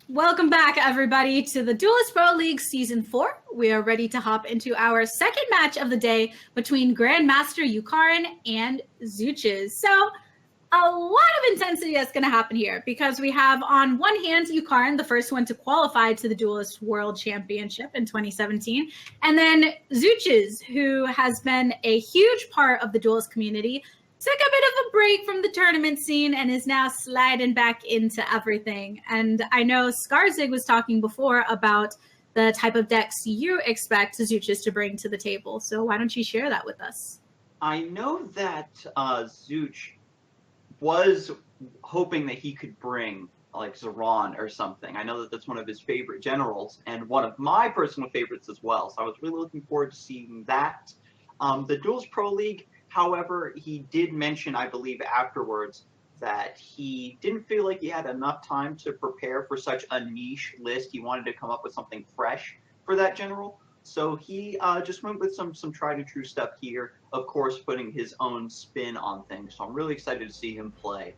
Welcome back, everybody, to the Duelyst Pro League Season 4. We are ready to hop into our second match of the day between Grandmaster Yukarin and Zoochz. So, a lot of intensity that's going to happen here because we have, on one hand, Yukarin, the first one to qualify to the Duelyst World Championship in 2017, and then Zoochz, who has been a huge part of the Duelyst community, took a bit of a break from the tournament scene and is now sliding back into everything. And I know Skarzig was talking before about the type of decks you expect Zoochz to bring to the table. So why don't you share that with us? I know that Zoochz was hoping that he could bring like Zoran or something. I know that that's one of his favorite generals and one of my personal favorites as well. So I was really looking forward to seeing that. The Duelyst Pro League, however, he did mention, I believe, afterwards that he didn't feel like he had enough time to prepare for such a niche list. He wanted to come up with something fresh for that general. So he just went with some tried and true stuff here, of course, putting his own spin on things. So I'm really excited to see him play.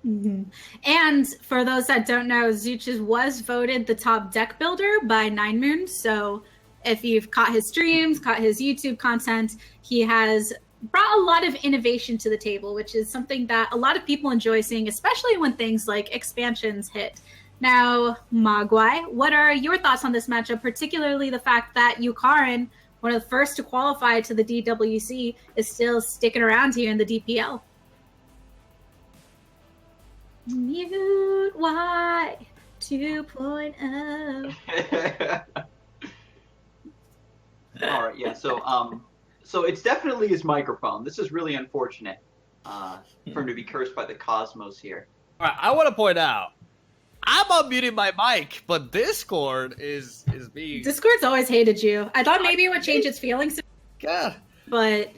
Mm-hmm. And for those that don't know, Zoochz was voted the top deck builder by Nine Moons. So if you've caught his streams, caught his YouTube content, he has brought a lot of innovation to the table, which is something that a lot of people enjoy seeing, especially when things like expansions hit. Now, Mogwai, what are your thoughts on this matchup, particularly the fact that Yukarin, one of the first to qualify to the DWC, is still sticking around here in the DPL? Mute Y 2.0. All right, yeah, so it's definitely his microphone. This is really unfortunate for him to be cursed by the cosmos here. All right, I want to point out, I'm unmuting my mic, but Discord is being... Discord's always hated you. I thought maybe it would change its feelings. God. But...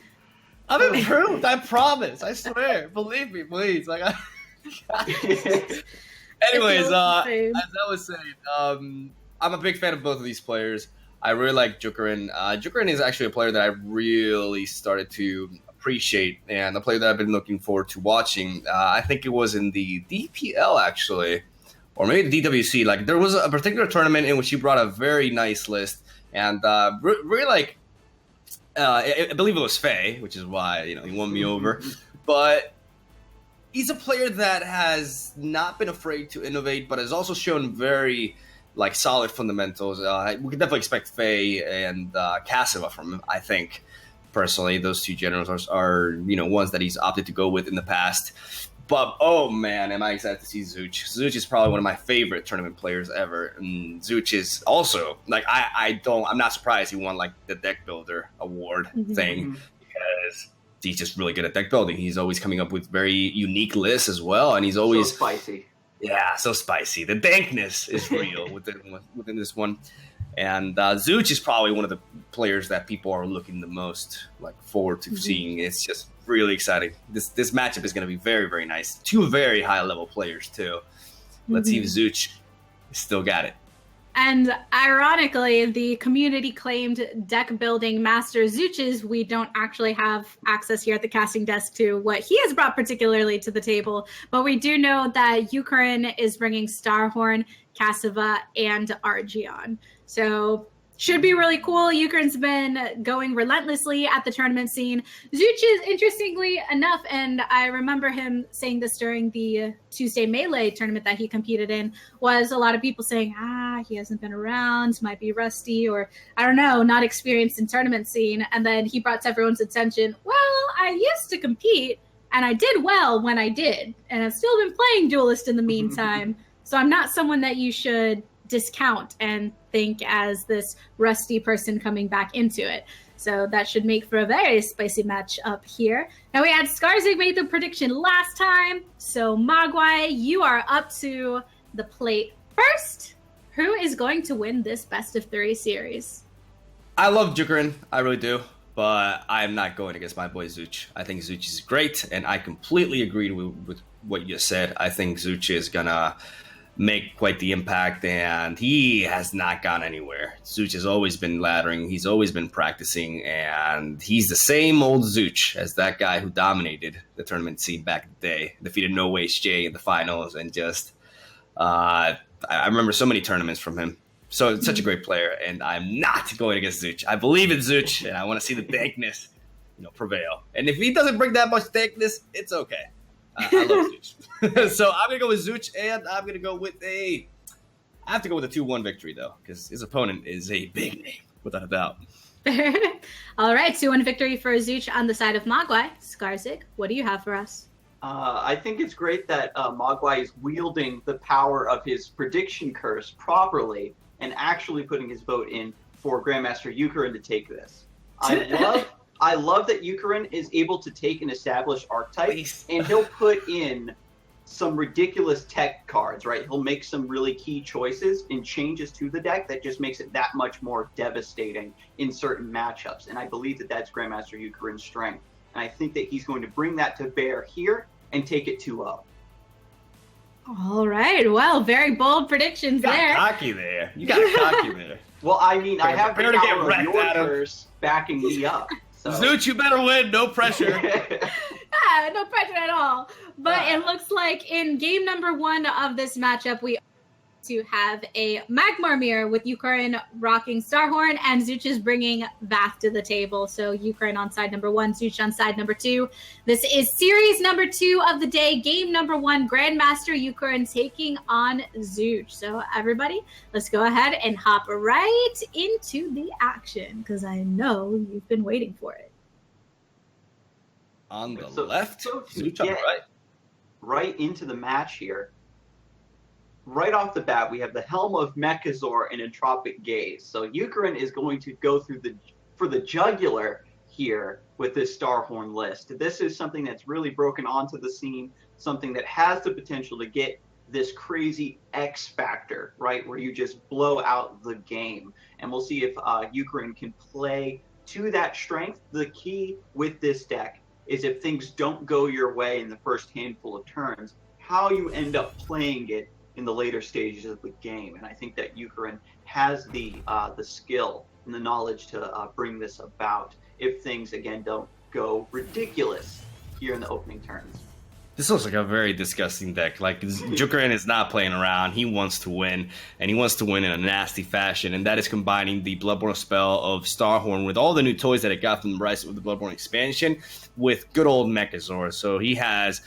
I'm improved, I promise. I swear. Believe me, please. Like, Anyways, as I was saying, I'm a big fan of both of these players. I really like Yukarin. Yukarin is actually a player that I really started to appreciate, and a player that I've been looking forward to watching. I think it was in the DPL, actually, or maybe the DWC. Like, there was a particular tournament in which he brought a very nice list, and really like, I believe it was Faye, which is why he won me over. But he's a player that has not been afraid to innovate, but has also shown very solid fundamentals. We can definitely expect Faye and Cassiva from him. I think personally, those two generals are ones that he's opted to go with in the past. But oh man, am I excited to see Zoochz. Zoochz is probably one of my favorite tournament players ever. And Zoochz is also I'm not surprised he won the deck builder award thing, because he's just really good at deck building. He's always coming up with very unique lists as well, and he's always so spicy. Yeah, so spicy. The dankness is real within this one. And Zoochz is probably one of the players that people are looking the most forward to seeing. It's just really exciting. This matchup is going to be very, very nice. Two very high-level players, too. Let's see if Zoochz still got it. And ironically, the community-claimed deck-building master Zoochz, we don't actually have access here at the casting desk to what he has brought particularly to the table. But we do know that Yukarin is bringing Starhorn, Cassiva, and Argion. So should be really cool. Yukarin's been going relentlessly at the tournament scene. Zoochz, interestingly enough, and I remember him saying this during the Tuesday Melee tournament that he competed in, was a lot of people saying, he hasn't been around, might be rusty, or I don't know, not experienced in tournament scene. And then he brought to everyone's attention, well, I used to compete, and I did well when I did, and I've still been playing Duelyst in the meantime, so I'm not someone that you should discount and think as this rusty person coming back into it. So that should make for a very spicy match up here. Now, we had Skarzig made the prediction last time, so Mogwai, you are up to the plate first. Who is going to win this best of 3 series? I love Yukarin, I really do, but I'm not going against my boy Zoochz. I think Zoochz is great, and I completely agreed with what you said. I think Zoochz is gonna make quite the impact, and he has not gone anywhere. Zoochz has always been laddering, he's always been practicing, and he's the same old Zoochz as that guy who dominated the tournament scene back in the day, defeated No Waste J in the finals, and just I remember so many tournaments from him. So it's such a great player, and I'm not going against Zoochz. I believe in Zoochz, and I want to see the dankness, prevail. And if he doesn't bring that much dankness, it's okay. I love Zoochz. So I'm gonna go with Zoochz, and I'm gonna go with I have to go with a 2-1 victory though, because his opponent is a big name, without a doubt. All right, 2-1 victory for Zoochz on the side of Mogwai. Skarsig, what do you have for us? I think it's great that Mogwai is wielding the power of his prediction curse properly and actually putting his vote in for Grandmaster Yukarin to take this. I love that Yukarin is able to take an established archetype and he'll put in some ridiculous tech cards, right? He'll make some really key choices and changes to the deck that just makes it that much more devastating in certain matchups. And I believe that that's Grandmaster Yukarin's strength. And I think that he's going to bring that to bear here and take it 2-0. All right. Well, very bold predictions there. You got cocky there. You got cocky there. Well, I mean, I have the power of your Adam. curse backing me up. So. Zoochz, you better win. No pressure. No pressure at all. But it looks like in game number 1 of this matchup, we to have a Magmar mirror with Yukarin rocking Starhorn and Zoochz is bringing Vath to the table. So Yukarin on side number 1, Zoochz on side number 2. This is series number 2 of the day, game number 1, Grandmaster Yukarin taking on Zoochz. So everybody, let's go ahead and hop right into the action because I know you've been waiting for it. On the left, Zoochz on the right. Right into the match here. Right off the bat, we have the Helm of Mechazor and Entropic Gaze. So Yukarin is going to go for the jugular here with this Starhorn list. This is something that's really broken onto the scene, something that has the potential to get this crazy X factor, right, where you just blow out the game. And we'll see if Yukarin can play to that strength. The key with this deck is if things don't go your way in the first handful of turns, how you end up playing it in the later stages of the game. And I think that Yukarin has the skill and the knowledge to bring this about if things, again, don't go ridiculous here in the opening turns. This looks like a very disgusting deck. Like, Yukarin is not playing around. He wants to win, and he wants to win in a nasty fashion, and that is combining the Bloodborne spell of Starhorn with all the new toys that it got from the Rise of the Bloodborne expansion with good old Mechazor. So he has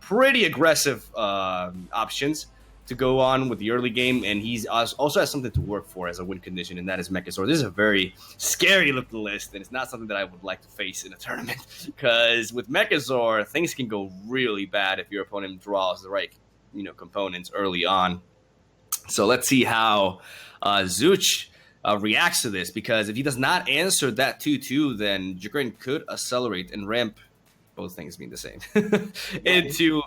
pretty aggressive options to go on with the early game, and he's also has something to work for as a win condition, and that is Mechazor. This is a very scary looking list, and it's not something that I would like to face in a tournament, because with Mechazor, things can go really bad if your opponent draws the right components early on. So let's see how Zoochz reacts to this, because if he does not answer that 2-2, then Yukarin could accelerate and ramp, both things being the same, into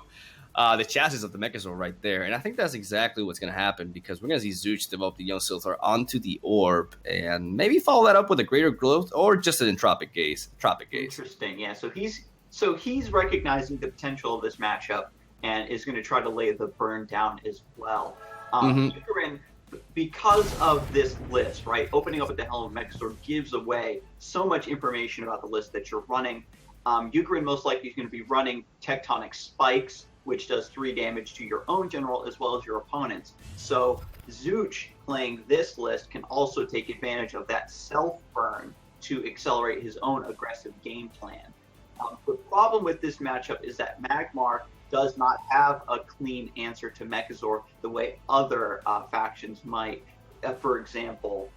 the chassis of the Mechazor right there. And I think that's exactly what's going to happen, because we're going to see Zoochz develop the Young Silithar onto the Orb and maybe follow that up with a Greater Growth or just an Entropic Gaze. Interesting, yeah. So he's recognizing the potential of this matchup and is going to try to lay the burn down as well. Yukarin, because of this list, right, opening up at the Helm of Mechazor gives away so much information about the list that you're running. Yukarin most likely is going to be running Tectonic Spikes, which does 3 damage to your own general as well as your opponent's. So Zoochz playing this list can also take advantage of that self-burn to accelerate his own aggressive game plan. The problem with this matchup is that Magmar does not have a clean answer to Mechazor the way other factions might. For example,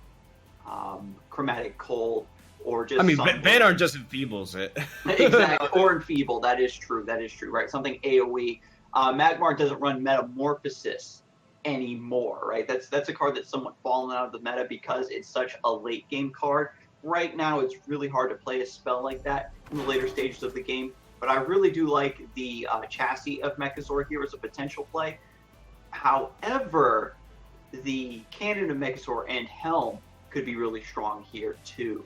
Chromatic Cold, or just Banar just enfeebles it. Exactly, or enfeeble. That is true, right? Something AoE. Magmar doesn't run Metamorphosis anymore, right? That's a card that's somewhat fallen out of the meta because it's such a late game card. Right now, it's really hard to play a spell like that in the later stages of the game. But I really do like the chassis of Mechazor here as a potential play. However, the Cannon of Mechazor and Helm could be really strong here too.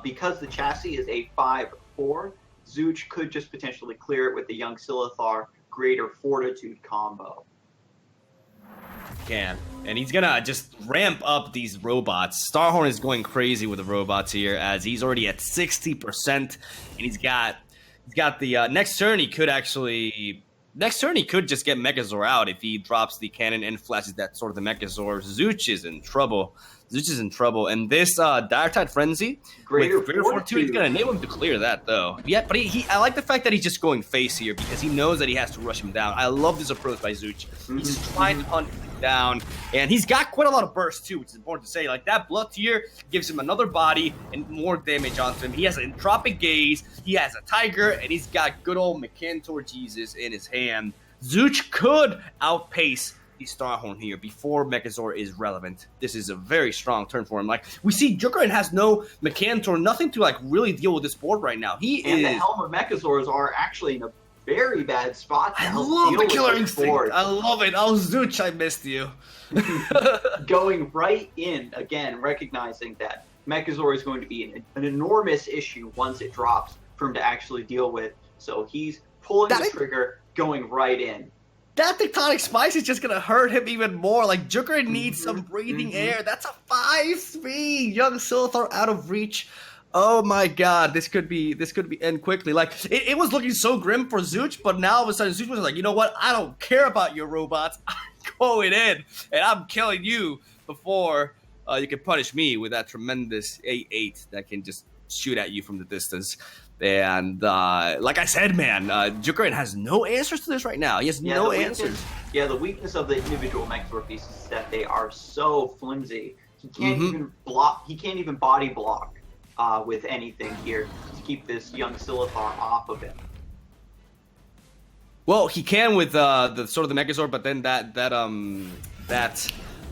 Because the chassis is a 5/4, Zoochz could just potentially clear it with the Young Silithar Greater Fortitude combo. And he's gonna just ramp up these robots. Starhorn is going crazy with the robots here, as he's already at 60%, and he's got the next turn he could actually next turn he could just get Megazord out if he drops the cannon and flashes that sort of the Megazord. Zoochz is in trouble. And this Dire Tide Frenzy with Greater Fortitude is going to enable him to clear that, though. Yeah, but I like the fact that he's just going face here because he knows that he has to rush him down. I love this approach by Zoochz. He's just trying to hunt him down, and he's got quite a lot of burst, too, which is important to say. Like, that Blood Tier gives him another body and more damage onto him. He has an Entropic Gaze, he has a Tiger, and he's got good old Mechantor Jesus in his hand. Zoochz could outpace the Starhorn here before Megazord is relevant. This is a very strong turn for him. Like, we see Yukarin has no Mechantor, nothing to, like, really deal with this board right now. The Helm of Megazords are actually in a very bad spot to help love deal the with Killer this Instinct. board. I love it. Oh, Zoochz, I missed you. Going right in, again, recognizing that Megazord is going to be an enormous issue once it drops for him to actually deal with. So he's pulling the trigger, going right in. That Tectonic Spice is just going to hurt him even more. Like, Yukarin needs some breathing air. That's a 5-3. Young Silithar out of reach. Oh my god, this could be end quickly. Like, it was looking so grim for Zoochz, but now all of a sudden Zoochz was like, you know what? I don't care about your robots. I'm going in, and I'm killing you before you can punish me with that tremendous 8-8 that can just shoot at you from the distance. And like I said, man, Yukarin has no answers to this right now. He has no answers. Yeah, the weakness of the individual Megazord pieces is that they are so flimsy. He can't even block. He can't even body block with anything here to keep this young Silithar off of him. Well, he can with the sort of the Megazord, but then that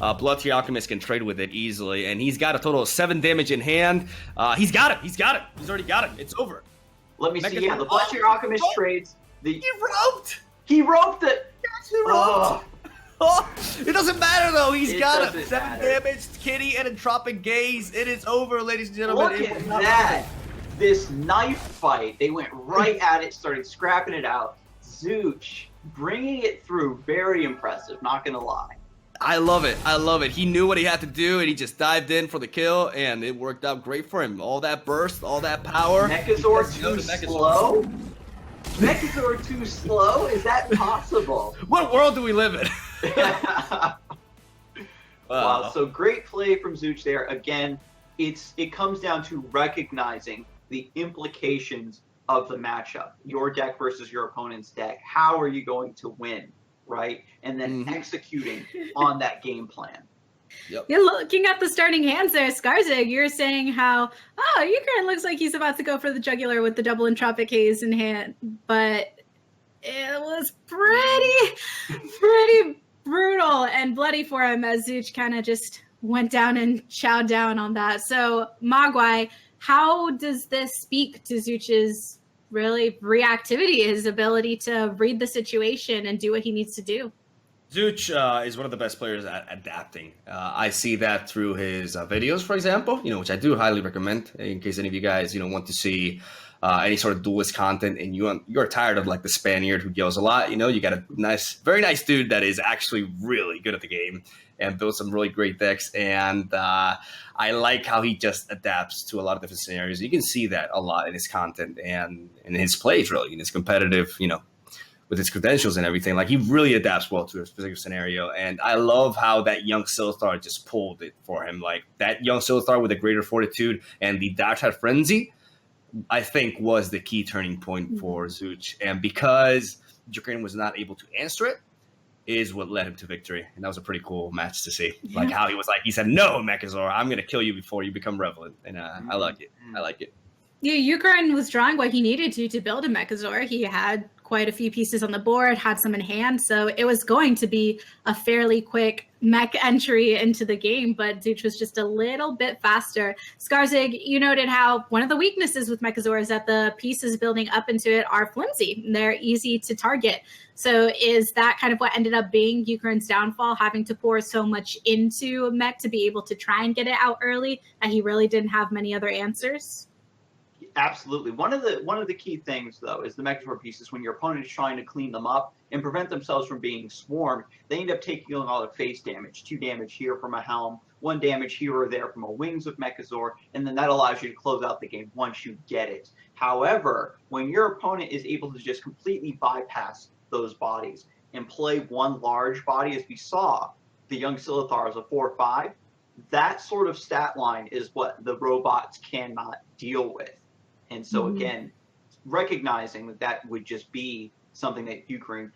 Blood Tier Alchemist can trade with it easily, and he's got a total of 7 damage in hand. He's got it. He's already got it. It's over. Let me see. Yeah, the Blood Tier Alchemist trades. He roped. He roped it. He roped. Oh, it doesn't matter though. He's got it. 7 damage, Kitty, and Entropic Gaze. It is over, ladies and gentlemen. Look at that. This knife fight. They went right at it, started scrapping it out. Zoochz bringing it through. Very impressive. Not gonna lie. I love it. He knew what he had to do, and he just dived in for the kill, and it worked out great for him. All that burst, all that power. Megazord too slow? Megazord too slow? Is that possible? What world do we live in? Wow, so great play from Zoochz there. Again, it comes down to recognizing the implications of the matchup. Your deck versus your opponent's deck. How are you going to win? Right? And then executing on that game plan. Yep. You're looking at the starting hands there, Skarzig. You're saying how, Yukarin looks like he's about to go for the jugular with the double Entropic Haze in hand, but it was pretty brutal and bloody for him as Zoochz kind of just went down and chowed down on that. So, Mogwai, how does this speak to Zooch's really reactivity, his ability to read the situation and do what he needs to do? Zoochz is one of the best players at adapting. I see that through his videos, for example, which I do highly recommend in case any of you guys, want to see any sort of Duelyst content and you're tired of like the Spaniard who yells a lot. You got a very nice dude that is actually really good at the game and built some really great decks. And I like how he just adapts to a lot of different scenarios. You can see that a lot in his content and in his plays, really, in his competitive, with his credentials and everything. Like, he really adapts well to a specific scenario. And I love how that young Silithar just pulled it for him. Like, that young Silithar with a greater fortitude and the Dire Tide Frenzy, I think, was the key turning point for Zoochz. And because Yukarin was not able to answer it, is what led him to victory. And that was a pretty cool match to see. Yeah. Like, how he said, no, Megazord, I'm going to kill you before you become relevant. And I like it. Yeah, Yukarin was drawing what he needed to build a Megazord. He had quite a few pieces on the board, had some in hand, so it was going to be a fairly quick mech entry into the game, but Zoochz was just a little bit faster. Skarzig, you noted how one of the weaknesses with Megazord is that the pieces building up into it are flimsy. They're easy to target. So is that kind of what ended up being Yukarin's downfall, having to pour so much into mech to be able to try and get it out early, that he really didn't have many other answers? Absolutely. One of the key things, though, is the Megazord pieces, when your opponent is trying to clean them up and prevent themselves from being swarmed, they end up taking a lot of face damage. 2 damage here from a Helm, 1 damage here or there from a Wings of Megazord, and then that allows you to close out the game once you get it. However, when your opponent is able to just completely bypass those bodies and play one large body, as we saw the young Silithar as a 4/5. That sort of stat line is what the robots cannot deal with. And so again, recognizing that that would just be something that Grandmaster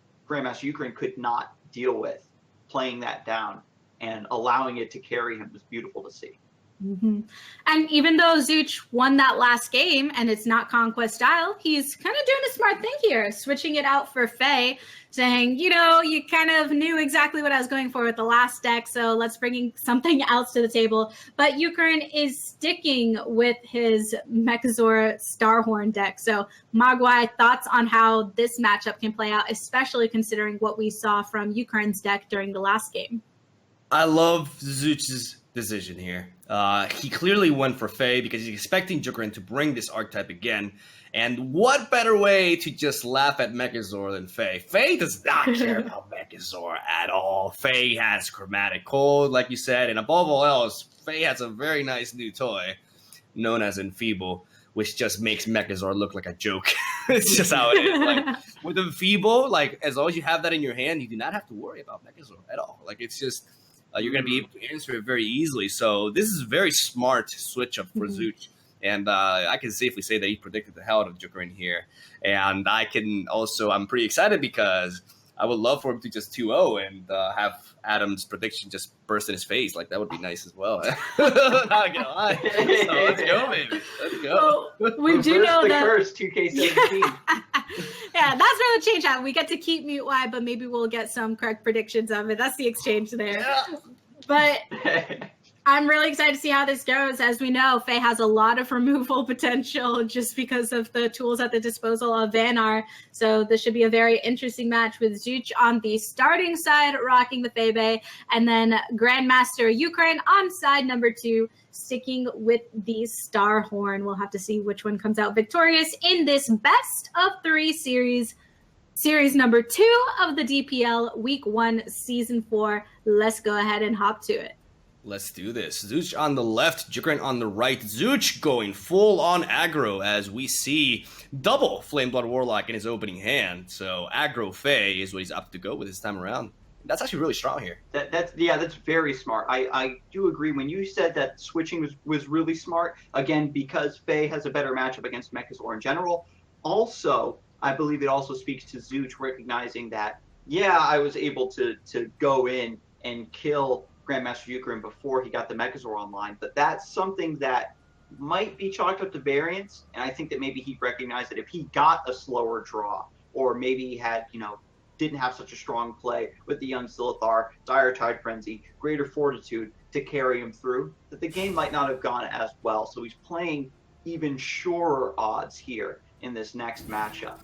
Yukarin could not deal with, playing that down and allowing it to carry him was beautiful to see. And even though Zoochz won that last game and it's not Conquest style, he's kind of doing a smart thing here, switching it out for Faye, saying, you know, you kind of knew exactly what I was going for with the last deck, so let's bring something else to the table. But Yukarin is sticking with his Mechazor Starhorn deck. So Mogwai, thoughts on how this matchup can play out, especially considering what we saw from Yukarin's deck during the last game? I love Zooch's decision here. He clearly went for Faye because he's expecting Yukarin to bring this archetype again. And what better way to just laugh at Mechazor than Faye? Faye does not care about Mechazor at all. Faye has Chromatic Cold, like you said, and above all else, Faye has a very nice new toy known as Enfeeble, which just makes Mechazor look like a joke. It's just how it is. Like, with Enfeeble, like, as long as you have that in your hand, you do not have to worry about Mechazor at all. Like, it's just... you're going to be able to answer it very easily. So this is a very smart switch up for Zoochz. And I can safely say that he predicted the hell out of Yukarin here. And I'm pretty excited because I would love for him to just 2-0 and have Adam's prediction just burst in his face. Like, that would be nice as well. Not gonna lie. So let's go, baby. Let's go. Well, we do know that... curse, 2K17. Yeah, that's where the change happened. We get to keep Mute Y, but maybe we'll get some correct predictions of it. That's the exchange there. Yeah. But I'm really excited to see how this goes. As we know, Faye has a lot of removal potential just because of the tools at the disposal of Vanar. So this should be a very interesting match with Zoochz on the starting side, rocking the Faye Bay, and then Grandmaster Yukarin on side number 2, sticking with the Starhorn. We'll have to see which one comes out victorious in this best of 3 series number 2 of the DPL Week 1 Season 4. Let's go ahead and hop to it. Let's do this. Zoochz on the left, Yukarin on the right. Zoochz going full on aggro as we see double Flameblood Warlock in his opening hand. So aggro Faye is what he's opted to go with this time around. That's actually really strong here. That's very smart. I do agree. When you said that switching was really smart, again, because Faye has a better matchup against Mechazor in general. Also, I believe it also speaks to Zoochz recognizing that, yeah, I was able to go in and kill Grandmaster Yukarin before he got the Mechazor online, but that's something that might be chalked up to variance, and I think that maybe he recognized that if he got a slower draw, or maybe he had, didn't have such a strong play with the young Silithar, Dire Tide Frenzy, Greater Fortitude to carry him through, that the game might not have gone as well. So he's playing even surer odds here in this next matchup.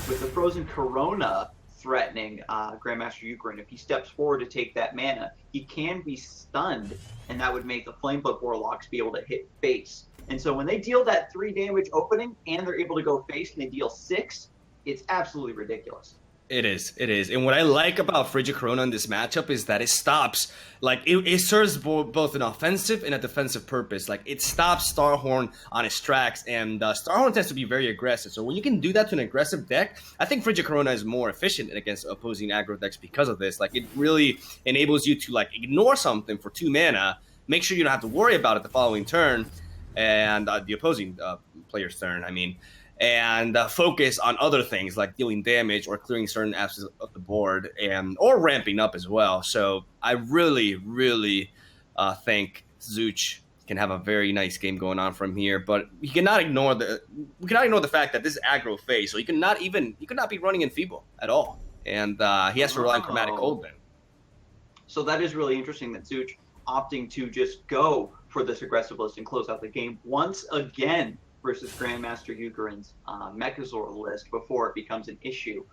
With the Frozen Corona threatening Grandmaster Yukarin, if he steps forward to take that mana, he can be stunned, and that would make the Flameblood Warlocks be able to hit face. And so when they deal that 3 damage opening, and they're able to go face, and they deal 6, it's absolutely ridiculous. It is. And what I like about Frigid Corona in this matchup is that it stops, like, it serves both an offensive and a defensive purpose. Like, it stops Starhorn on its tracks, and Starhorn tends to be very aggressive. So when you can do that to an aggressive deck, I think Frigid Corona is more efficient against opposing aggro decks because of this. Like, it really enables you to, like, ignore something for 2 mana, make sure you don't have to worry about it the following turn, and the opposing player's turn, and focus on other things like dealing damage or clearing certain apps of the board or ramping up as well. So I really, really think Zoochz can have a very nice game going on from here. But we cannot ignore the fact that this is aggro phase, so he could not be running Enfeeble at all, and he has to rely on Chromatic Cold then. So that is really interesting that Zoochz opting to just go for this aggressive list and close out the game once again versus Grandmaster Yukarin's Mechazor list before it becomes an issue.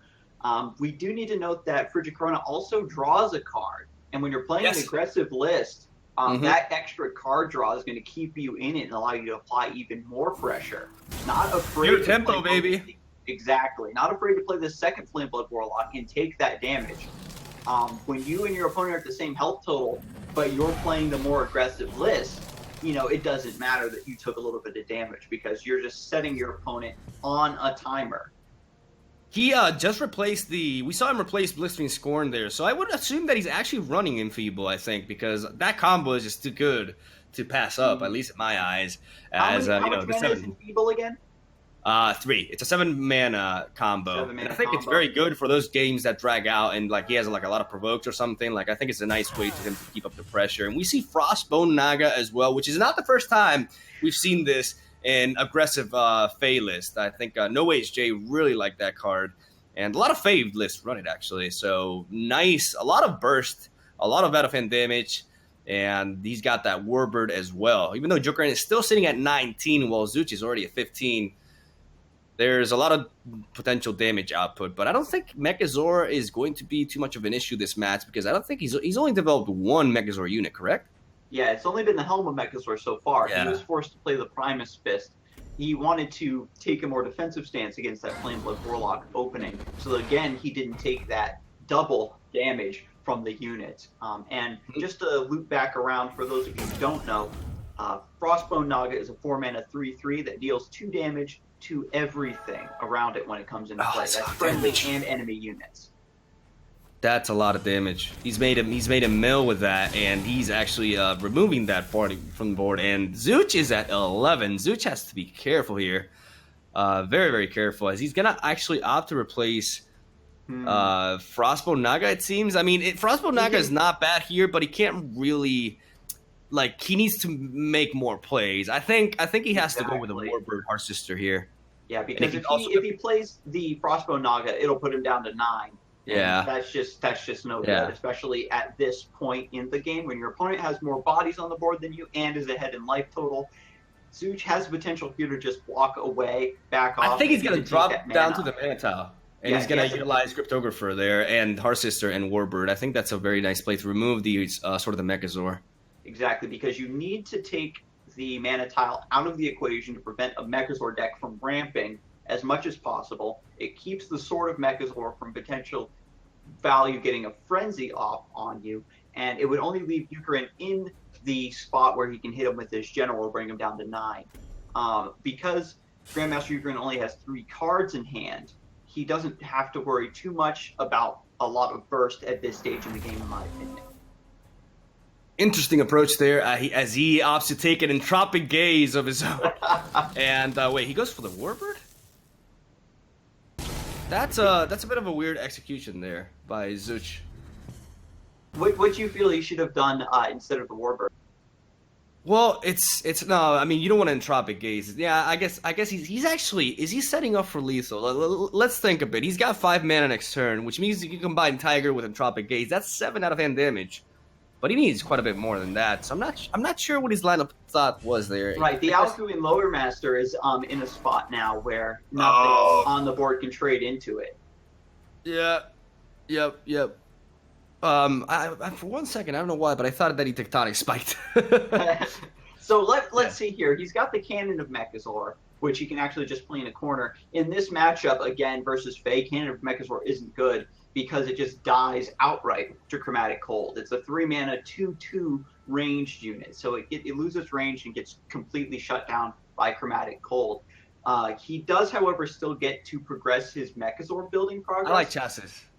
We do need to note that Frigid Corona also draws a card, and when you're playing an aggressive list, that extra card draw is going to keep you in it and allow you to apply even more pressure. Not afraid Pure tempo, baby. Exactly. Not afraid to play the second Flameblood Warlock and take that damage. When you and your opponent are at the same health total, but you're playing the more aggressive list, it doesn't matter that you took a little bit of damage because you're just setting your opponent on a timer. He just replaced we saw him replace Blistering Scorn there, so I would assume that he's actually running Enfeeble, I think, because that combo is just too good to pass up, at least in my eyes. As how you know, much the mana is 7 Enfeeble again? 3. It's a 7 mana combo. 7 mana and I think it's combo. very good for those games that drag out and like he has like a lot of provokes or something. Like I think it's a nice way to him to keep up the pressure. And we see Frostbone Naga as well, which is not the first time we've seen this in aggressive Fey list. I think No HJ really liked that card. And a lot of Fey lists run it actually. So nice, a lot of burst, a lot of out-of-hand damage. And he's got that Warbird as well. Even though Yukarin is still sitting at 19 while Zoochz is already at 15. There's a lot of potential damage output, but I don't think Mechazor is going to be too much of an issue this match because I don't think he's only developed one Mechazor unit, correct? Yeah, it's only been the Helm of Mechazor so far. Yeah. He was forced to play the Primus Fist. He wanted to take a more defensive stance against that Flameblood Warlock opening. So again, he didn't take that double damage from the unit. And just to loop back around, for those of you who don't know, Frostbone Naga is a 4-mana 3/3 that deals 2 damage to everything around it when it comes into play. That's friendly and enemy units. That's a lot of damage. He's made a mill with that, and he's actually removing that party from the board. And Zoochz is at 11. Zoochz has to be careful here, very very careful, as he's gonna actually opt to replace Frostbone Naga. It seems. I mean, Frostbone Naga is not bad here, but he can't really. Like, he needs to make more plays. I think he has to go with a Warbird Heartsister here. Yeah, because if he plays the Frostbone Naga, it'll put him down to 9. Yeah, that's just no good, especially at this point in the game when your opponent has more bodies on the board than you and is ahead in life total. Zoochz has the potential here to just walk away, back off. I think he's going to drop down to the mana tile, and he's going to utilize Cryptographer there and Heartsister and Warbird. I think that's a very nice play to remove the sort of the Mechazor. Exactly, because you need to take the mana tile out of the equation to prevent a Mechazor deck from ramping as much as possible. It keeps the Sword of Mechazor from potential value getting a frenzy off on you, and it would only leave Yukarin in the spot where he can hit him with his general, bring him down to 9. Because Grandmaster Yukarin only has 3 cards in hand, he doesn't have to worry too much about a lot of burst at this stage in the game, in my opinion. Interesting approach there, as he opts to take an entropic gaze of his own. And wait, he goes for the Warbird? That's a bit of a weird execution there by Zoochz. What do you feel he should have done instead of the Warbird? Well, it's no. I mean, you don't want to entropic gaze. Yeah, I guess he's actually, is he setting up for lethal? Let's think a bit. He's got 5 mana next turn, which means you can combine Tiger with entropic gaze. That's 7 out-of-hand damage. But he needs quite a bit more than that, so I'm not sure what his lineup thought was there. Right, the Alcuin Lower Master is in a spot now where nothing on the board can trade into it. Yeah, yep. I for one second, I don't know why, but I thought that he tectonic spiked. So let's see here. He's got the Cannon of Mechazor, which he can actually just play in a corner. In this matchup, again, versus Faye, Cannon of Mechazor isn't good, because it just dies outright to Chromatic Cold. It's a 3-mana 2/2 ranged unit, so it loses range and gets completely shut down by Chromatic Cold. He does, however, still get to progress his Mechazor building progress. I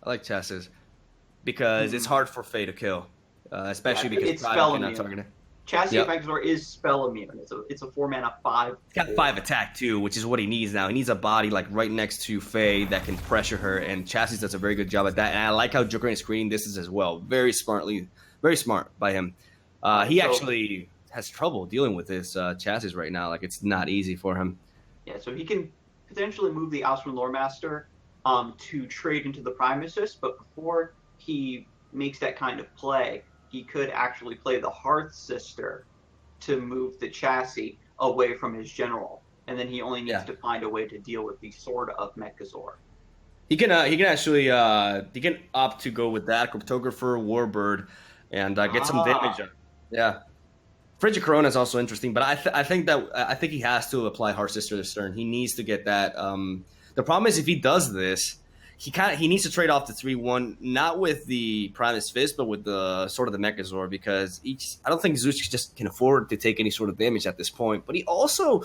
like chassis because it's hard for Faye to kill, especially because it's spell not immune. targeted. Chassis of Mechazor is spell immune. It's a 4-mana 5. He's got 5 attack too, which is what he needs now. He needs a body like right next to Faye that can pressure her, and Chassis does a very good job at that. And I like how Yukarin is screening this as well. Very smart by him. He actually has trouble dealing with this Chassis right now. Like, it's not easy for him. Yeah, so he can potentially move the Alcuin Lore Master to trade into the Primus Fist, but before he makes that kind of play, he could actually play the Heartsister to move the Chassis away from his general, and then he only needs to find a way to deal with the Sword of Mechazor. He can actually opt to go with that Cryptographer, Warbird, and get some damage. Yeah, Frigid Corona is also interesting, but I think he has to apply Heartsister this turn. He needs to get that. The problem is if he does this, he needs to trade off the 3/1, not with the Primus Fist, but with the Sword of the Mechazor, because I don't think Zoochz just can afford to take any sort of damage at this point. But he also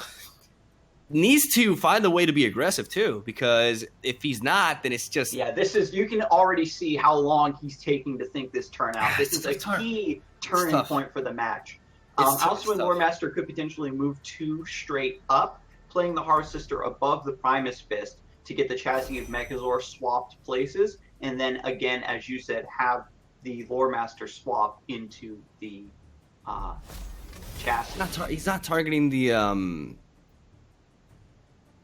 needs to find a way to be aggressive too, because if he's not, then it's just you can already see how long he's taking to think this turn out. This is a key turning point for the match. Also, Lore Master could potentially move 2 straight up, playing the Hearth Sister above the Primus Fist to get the chassis of Megazord swapped places, and then again, as you said, have the Lore Master swap into the chassis. He's not targeting the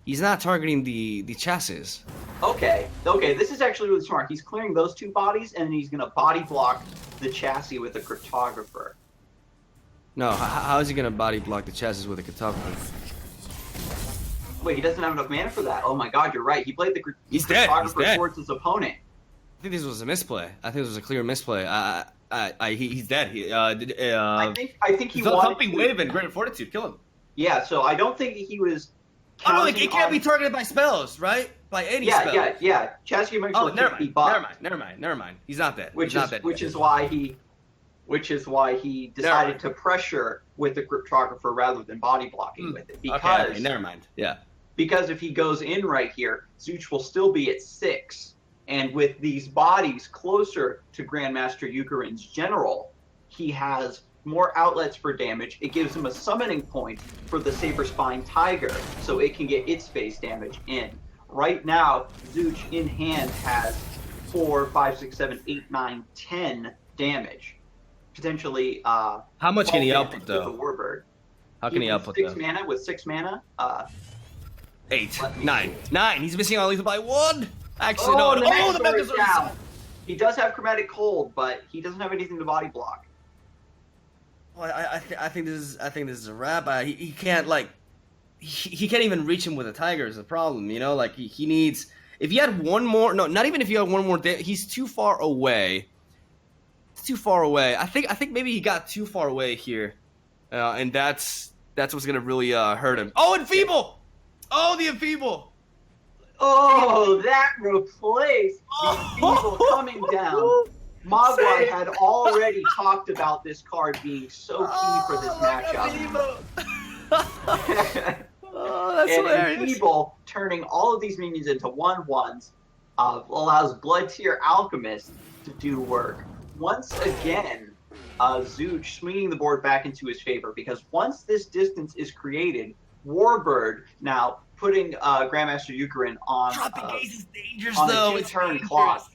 He's not targeting the chassis. Okay, this is actually really smart. He's clearing those 2 bodies, and then he's going to body block the chassis with a cryptographer. No, how is he going to body block the chassis with a cryptographer? Wait, he doesn't have enough mana for that. Oh my god, you're right. He played the cryptographer towards his opponent. I think this was a misplay. I think this was a clear misplay. He's dead. I think he wanted Thumping Wave and Great Fortitude. Kill him. Yeah, so I don't think he was... Oh, no, it can't be targeted by spells, right? By any spell. Yeah. Chassis can't be buffed. Never mind. He's not dead. Which is why he decided to pressure with the cryptographer rather than body blocking with it. Because okay, never mind. Yeah. Because if he goes in right here, Zoochz will still be at 6, and with these bodies closer to Grandmaster Yukarin's general, he has more outlets for damage. It gives him a summoning point for the Saber Spine Tiger, so it can get its face damage in. Right now, Zoochz in hand has 4, 5, 6, 7, 8, 9, 10 damage. Potentially, how much can he output though? The Warbird. How can he output though? 6 mana with 6 mana. 8, 9. He's missing on lethal by 1. Actually, no. Oh, the Megazord down. He does have Chromatic Cold, but he doesn't have anything to body block. Well, I think this is a wrap. He can't he can't even reach him with a tiger is the problem. You know, like he needs. If he had one more, no, not even if you had one more. He's too far away. It's too far away. I think maybe he got too far away here, and that's what's gonna really hurt him. Oh, Enfeeble! Oh, the Enfeeble! Oh, that replaced the Enfeeble coming down. Mogwai had already talked about this card being so key for this matchup. That's and hilarious. Enfeeble turning all of these minions into 1/1s allows Blood Tier Alchemist to do work. Once again, Zoochz swinging the board back into his favor, because once this distance is created, Warbird now putting Grandmaster Yukarin on Tropic Gaze is dangerous on though. the 2-turn clock.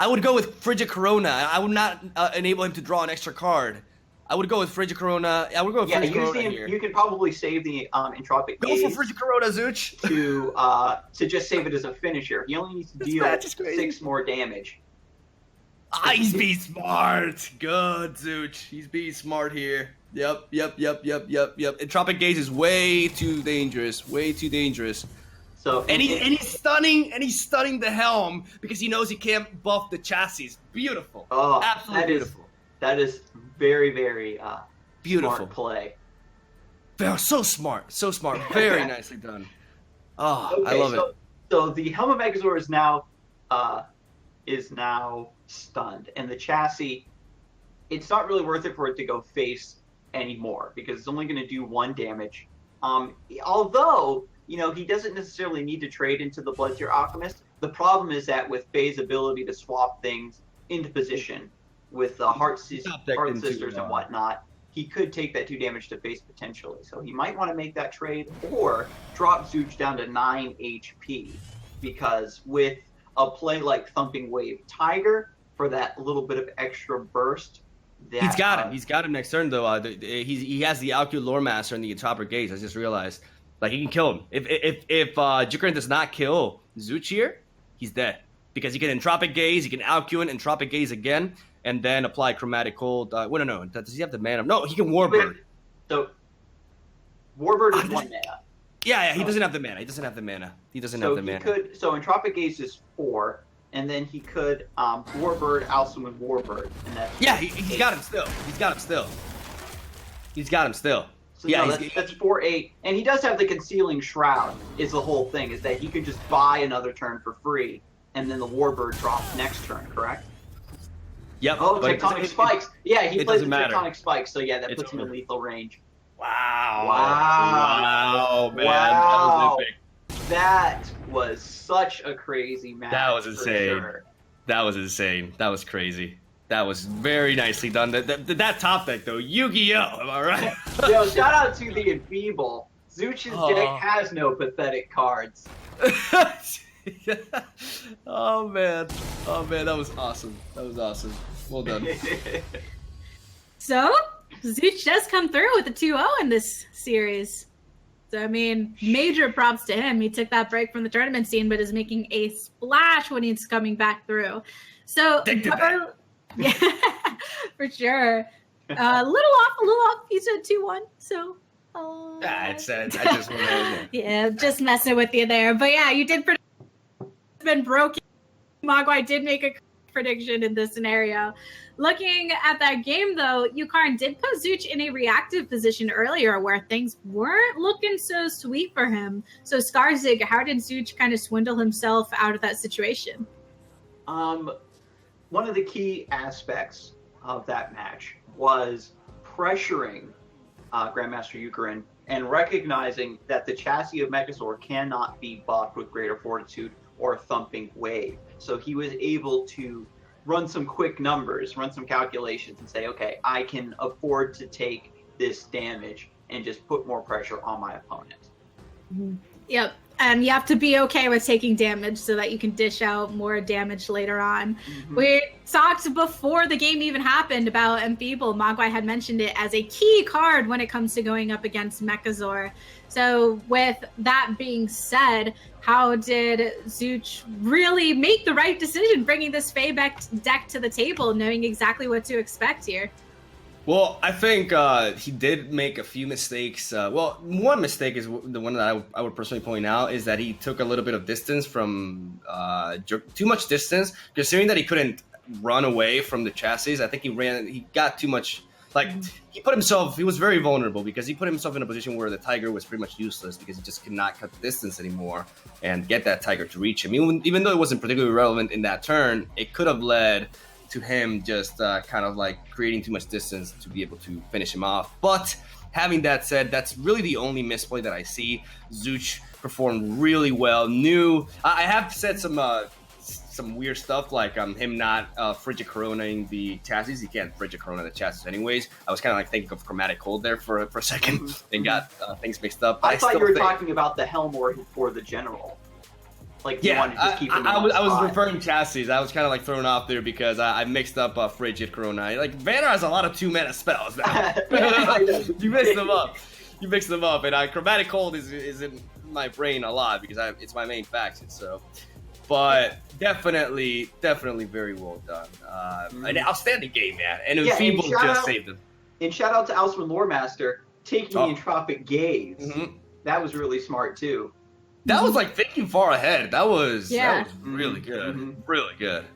I would go with Frigid Corona. I would not enable him to draw an extra card. I would go with Frigid Corona. I would go with Frigid Corona here. You can probably save the Entropic Gaze. Go for Frigid Corona, Zoochz. To just save it as a finisher. He only needs to deal 6 more damage. He's being smart. Good, Zoochz. He's being smart here. Yep. Entropic Gaze is way too dangerous. Way too dangerous. So he's stunning the helm because he knows he can't buff the chassis. Beautiful. Oh, absolutely beautiful. That is very, very beautiful smart play. They're so smart. Very nicely done. Oh, okay, I love it. So the Helm of Megazord is now stunned, and the chassis, it's not really worth it for it to go face anymore because it's only going to do 1 damage. Although, you know, he doesn't necessarily need to trade into the Blood Tier Alchemist. The problem is that with Faye's ability to swap things into position with the Heart Sisters and whatnot, he could take that 2 damage to face potentially. So he might want to make that trade or drop Zoochz down to 9 HP, because with a play like Thumping Wave Tiger for that little bit of extra burst, he's got him. He's got him next turn though. He has the Alcu Lore Master and the Entropic Gaze. I just realized. Like, he can kill him. If Yukarin does not kill Zoochz here, he's dead. Because he can Entropic Gaze, he can Alcuin, Entropic Gaze again, and then apply Chromatic Cold. No. Does he have the mana? No, he can Warbird. So, Warbird is 1 mana. Yeah, he doesn't have the mana. He doesn't have the mana. So Entropic Gaze is 4, and then he could Warbird, also in Warbird. And that's he's got him still. So that's 4/8, and he does have the Concealing Shroud. Is the whole thing is that he could just buy another turn for free, and then the Warbird drops next turn, correct? Yep. Oh, Tectonic Spikes. Yeah, he plays the Tectonic Spikes, so yeah, that puts him in lethal range. Wow, man. Wow. That was epic. That was such a crazy match. That was for insane. sure. That was insane. That was crazy. That was very nicely done. That top deck, though, Yu-Gi-Oh! Am I right? Yo, shout out to the Enfeeble. Zooch's deck has no pathetic cards. Oh man, that was awesome. Well done. So, Zoochz does come through with a 2-0 in this series. So, I mean, major props to him. He took that break from the tournament scene, but is making a splash when he's coming back through. So, yeah, for sure. A little off. He said 2-1, so... I just want to... Yeah, just messing with you there. But yeah, you did predict it's been broken. Mogwai did make a prediction in this scenario. Looking at that game, though, Yukarin did put Zoochz in a reactive position earlier where things weren't looking so sweet for him. So, Skarzig, how did Zoochz kind of swindle himself out of that situation? One of the key aspects of that match was pressuring Grandmaster Yukarin and recognizing that the chassis of Megazord cannot be buffed with Greater Fortitude or Thumping Wave. So he was able to run some quick numbers, run some calculations, and say, okay, I can afford to take this damage and just put more pressure on my opponent. Mm-hmm. Yep. You have to be okay with taking damage so that you can dish out more damage later on. Mm-hmm. We talked before the game even happened about Enfeeble. Mogwai had mentioned it as a key card when it comes to going up against Mechazor. So with that being said, how did Zoochz really make the right decision bringing this Fae deck to the table, knowing exactly what to expect here? Well, I think he did make a few mistakes. One mistake is the one that I would personally point out is that he took a little bit of distance from too much distance, considering that he couldn't run away from the chassis. I think he got too much. Like, he was very vulnerable because he put himself in a position where the Tiger was pretty much useless because he just could not cut the distance anymore and get that Tiger to reach him. Even though it wasn't particularly relevant in that turn, it could have led to him just kind of like creating too much distance to be able to finish him off. But having that said, that's really the only misplay that I see. Zoochz performed really well. I have said some weird stuff like him not Frigid Coronaing the chassis. He can't Frigid Corona the chassis anyways. I was kind of like thinking of Chromatic Hold there for a second and got things mixed up. I thought you were talking about the Helmor for the General. Like, you wanted to just keep him I was referring chassis. I was kind of like thrown off there because I mixed up Frigid Corona. Like, Vanner has a lot of 2-mana spells now. You mixed them up. And Chromatic Hold is in my brain a lot because it's my main faction. So, but definitely very well done. An outstanding game, man. And Enfeeble just saved him. And shout out to Alsman Loremaster taking the Entropic Gaze. Mm-hmm. That was really smart too. That was like thinking far ahead. That was really good. Mm-hmm. Really good.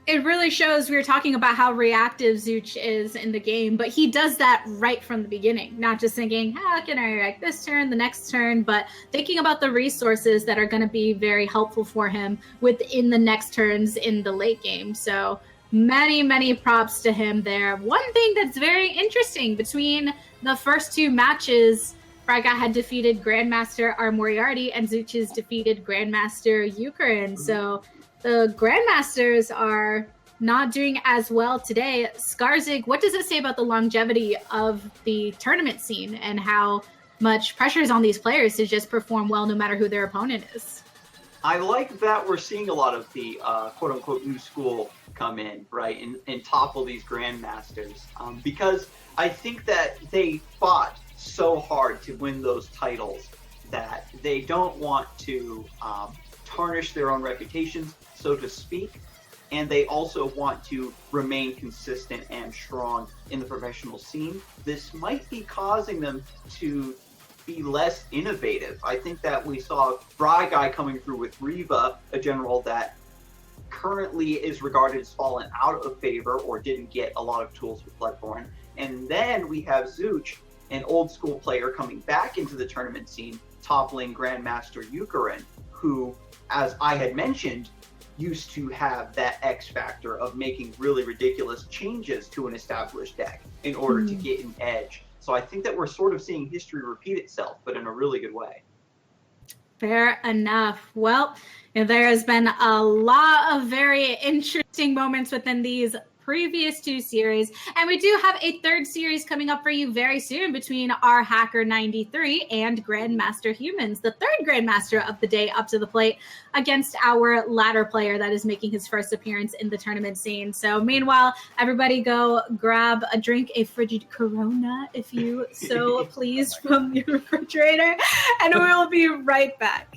It really shows. We were talking about how reactive Zoochz is in the game, but he does that right from the beginning. Not just thinking, how can I react this turn, the next turn, but thinking about the resources that are going to be very helpful for him within the next turns in the late game. So many props to him there. One thing that's very interesting between the first two matches, Fraga had defeated Grandmaster Moriarty and Zoochz defeated Grandmaster Yukarin. So the Grandmasters are not doing as well today. Skarzig, what does it say about the longevity of the tournament scene and how much pressure is on these players to just perform well no matter who their opponent is? I like that we're seeing a lot of the quote-unquote new school come in, right, and topple these Grandmasters because I think that they fought so hard to win those titles that they don't want to tarnish their own reputations, so to speak, and they also want to remain consistent and strong in the professional scene. This might be causing them to be less innovative. I think that we saw Fry Guy coming through with Reva, a general that currently is regarded as fallen out of favor or didn't get a lot of tools with Bloodborne. And then we have Zoochz, an old school player coming back into the tournament scene, toppling Grandmaster Yukarin, who, as I had mentioned, used to have that X factor of making really ridiculous changes to an established deck in order to get an edge. So I think that we're sort of seeing history repeat itself, but in a really good way. Fair enough. Well, there has been a lot of very interesting moments within these previous 2 series, and we do have a 3rd series coming up for you very soon between our Hacker 93 and Grandmaster Humans, the 3rd Grandmaster of the day, up to the plate against our ladder player that is making his first appearance in the tournament scene. So meanwhile, everybody go grab a drink, a frigid Corona, if you so please, from your refrigerator, and we'll be right back.